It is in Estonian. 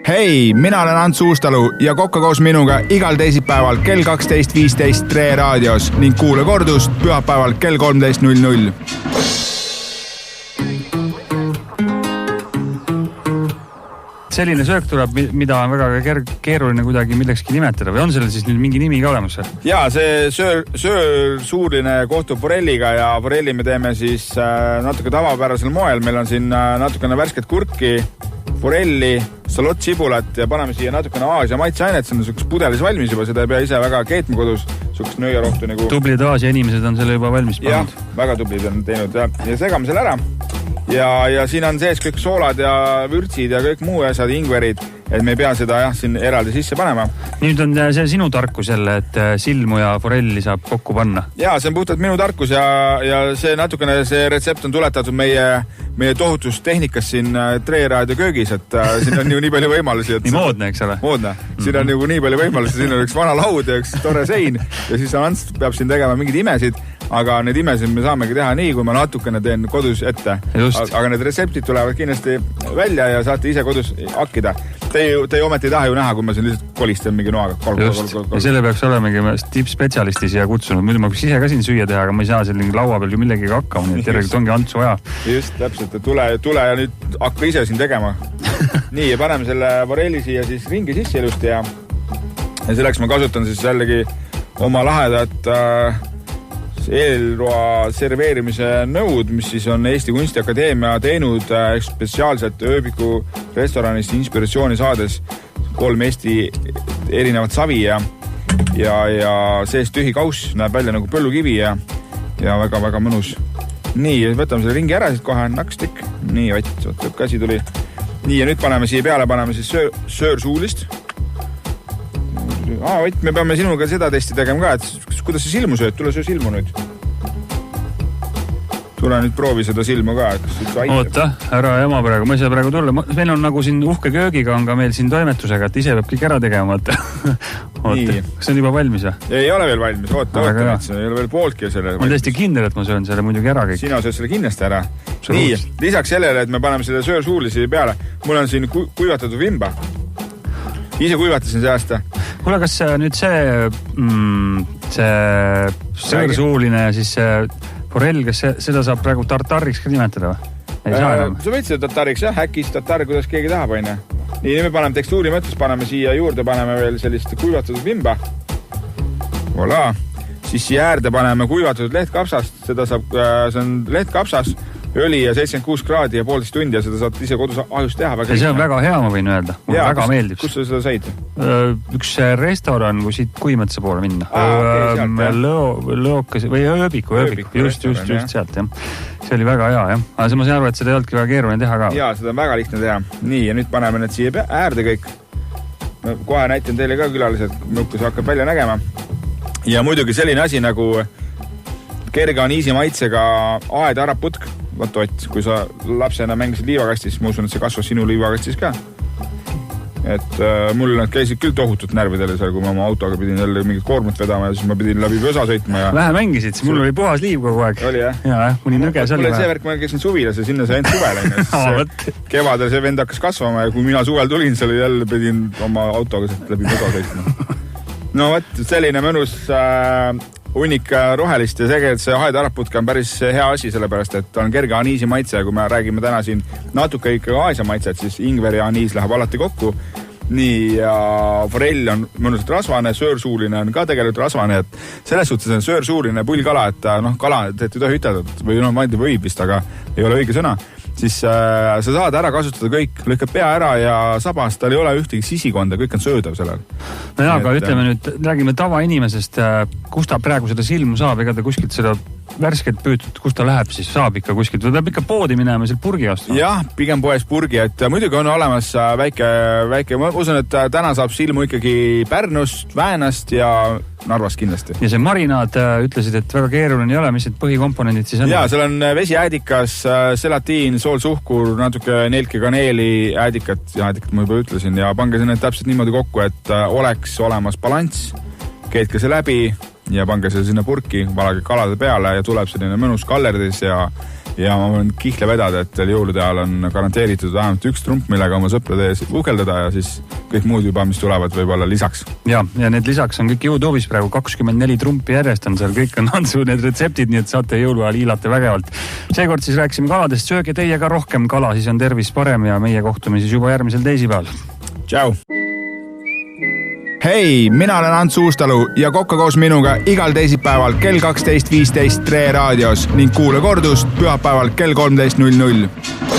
Hei, mina olen Ants Uustalu ja kokka koos minuga igal teisipäeval kell 12.15 Tre raadios ning kuule kordust pühapäeval kell 13.00. Selline söök tuleb, mida on väga keeruline kuidagi millekski nimetada või on sellel siis nüüd mingi nimi ka olemas? Jaa, see söör suurline kohtub forelliga ja forelli me teeme siis natuke tavapärasel moel. Meil on siin natukene värsket kurki, forelli, salott-sibulat ja paneme siia natukene Aasia maitseainet. See on niisugust pudelis valmis juba, seda ei pea ise väga keetma kodus. Niisugust nõiarohtu nagu... Tublid Aasia inimesed on selle juba valmis pannud. Jah, väga tublid on teinud ja segame selle ära. Ja siin on sees kõik soolad ja vürtsid ja kõik muu asjad, ingverid, et me ei pea seda siin eraldi sisse panema. Nüüd on see sinu tarkus jälle, et silmu ja forelli saab kokku panna. Jaa, see on puhtalt minu tarkus ja see natukene see retsept on tuletatud meie tohutust tehnikas siin Tre raadio köögis, et siin on ju nii palju võimalusi. Nii moodne, eks ole? Moodne. Siin on ju nii palju võimalusi, siin on üks vana laud ja üks tore sein ja siis Ants peab siin tegema mingid imesid, aga need imesid me saamegi teha nii, kui ma natukene teen kodus ette. Aga need retseptid tulevad kindlasti välja ja saate ise kodus hakkida. Te ei ometi ei taha ju näha, kui ma siin lihtsalt kolistan mingi noaga. Ja selle peaks olemegi tippspetsialisti siia kutsunud. Muidu ma peaks ise ka siin süüa teha, aga ma ei saa selline laua peal ju millegagi hakkama, nii et järelikult ongi Antsu vaja. Just, täpselt, et tule ja nüüd hakka ise siin tegema. Nii, ja paneme selle forelli siia siis ringi sisse ilusti ja selleks ma kasutan siis jällegi oma lahedat eelroa serveerimise nõud, mis siis on Eesti Kunstiakadeemia teinud spetsiaalselt ööbiku restoranist inspiratsiooni saades 3 Eesti erinevat savi ja sees tühi kauss näeb välja nagu põllukivi ja väga-väga mõnus. Nii, võtame selle ringi ära, siis kohe nakstik. Nii, võt, käsi tuli. Nii, ja nüüd paneme siia peale, paneme siis söörsuulist. Võt, me peame sinuga seda testi tegema ka, et kuidas see silmu sööd? Tule söö silmu nüüd. Tule nüüd proovi seda silmu ka. Oota, ära jama praegu. Ma ei saa praegu tulla. Meil on nagu siin uhke köögiga on ka meil siin toimetusega, et ise peab kõik ära tegema. Oota, kas on juba valmis? Ei ole veel valmis. Oota, ei ole veel pooltki selle. Ma olen täiesti kindel, et ma söön selle muidugi ära kõik. Sina sööd selle kindlasti ära. Nii, lisaks sellele, et me paneme selle söörsuulisi peale, mul on siin kuivatatud vimba. Ise kuivatasin see aasta. Kuule, kas nüüd see söörsuuline ja siis see forell, kas seda saab praegu tartariks ka nimetada või? Ei saa enam? Sa võid seda tartariks, jah, äkis tartar, kuidas keegi tahab, aine. Nii, me paneme tekstuuri mõttes, paneme siia juurde, paneme veel sellist kuivatatud vimba. Voilà. Siis siia äärde paneme kuivatatud lehtkapsast, seda saab, see on lehtkapsas, öli ja 76 kraadi ja 1,5 tundi ja seda saad ise kodus ahjus teha. Ja see on väga hea, ma võin öelda. Mulle väga meeldib. Kus sa seda said? Üks restoran, kui siit Kuimetsa poole minna. Lõokas või ööbiku. Just sealt, jah. See oli väga hea, jah. Aga ma saan aru, et seda ei olnudki väga keeruline teha ka. Jaa, seda on väga lihtne teha. Nii, ja nüüd paneme need siia äärde kõik. Kohe näitan teile ka külalised, kui see hakkab välja nägema. Ja muidugi selline asi nagu kerge aniisi maitsega aedaraputk. Võt, kui sa lapsena mängisid liivakastis, ma usun, et see kasvas sinu liivakastis ka. Et mul nad käisid küll tohutult närvidele seal, kui ma oma autoga pidin jälle mingit koormut vedama ja siis ma pidin läbi pösa sõitma. Ja... Vähe mängisid, siis mul oli puhas liiv kogu aeg. Oli, jah? Jaa, mõni nõges oli. Mul oli see värk, ma käisin suvilas ja sinna sai end suvel. Kevadel see vend hakkas kasvama ja kui mina suvel tulin, seal jälle pidin oma autoga läbi pösa sõitma. No võt, selline mõnus hunnik rohelist ja tegelikult see aedaraputk on päris hea asi, sellepärast et on kerge aniisi maitse ja kui me räägime täna siin natuke ikka Aasia maitset, siis ingver ja aniis läheb alati kokku. Nii, ja forell on mõnusalt rasvane, söörsuuline on ka tegelikult rasvane, et selles suhtes on söörsuuline pullkala, et kala teed ei tohi ütelda või ma ei tea, võib vist, aga ei ole õige sõna. Siis sa saad ära kasutada kõik, lõikad pea ära ja sabas, tal ei ole ühtegi sisikonda, kõik on söödav sellel. No jaa, aga ütleme nüüd, räägime tavainimesest, kus ta praegu seda silmu saab, ega ta kuskilt seda värskelt püütud, kus ta läheb, siis saab ikka kuskilt, või peab ikka poodi minema seal purgi ostma? Jah, pigem poes purgi, et muidugi on olemas väike, ma usun, et täna saab silmu ikkagi Pärnust, Väänast ja Narvast kindlasti. Ja see marinaad ütlesid, et väga keeruline ei ole, mis need põhikomponendid siis on? Jaa, seal on vesiäädikas, selatiin, soolsuhkur, natuke neelke kaneeli, äädikat ma juba ütlesin ja pange sinne täpselt niimoodi kokku, et oleks olemas balanss, keetke see läbi ja pange see sinna purki, valage kalade peale ja tuleb selline mõnus kallerdis ja ja ma võin kihle vedada, et jõulude ajal on garanteeritud vähemalt üks trump, millega oma sõprade ees uhkeldada ja siis kõik muud juba, mis tulevad võib-olla lisaks. Ja need lisaks on kõik YouTube'is praegu 24 trumpi järjest on seal, kõik on su need retseptid, nii et saate jõuluajal hiilata vägevalt. Seekord siis rääkisime kaladest, sööge teiega rohkem kala, siis on tervis parem ja meie kohtume siis juba järgmisel teisipäeval. Tšau! Hei, mina olen Ants Uustalu ja kokka koos minuga igal teisipäeval kell 12.15 Tre raadios ning kuule kordust pühapäeval kell 13.00.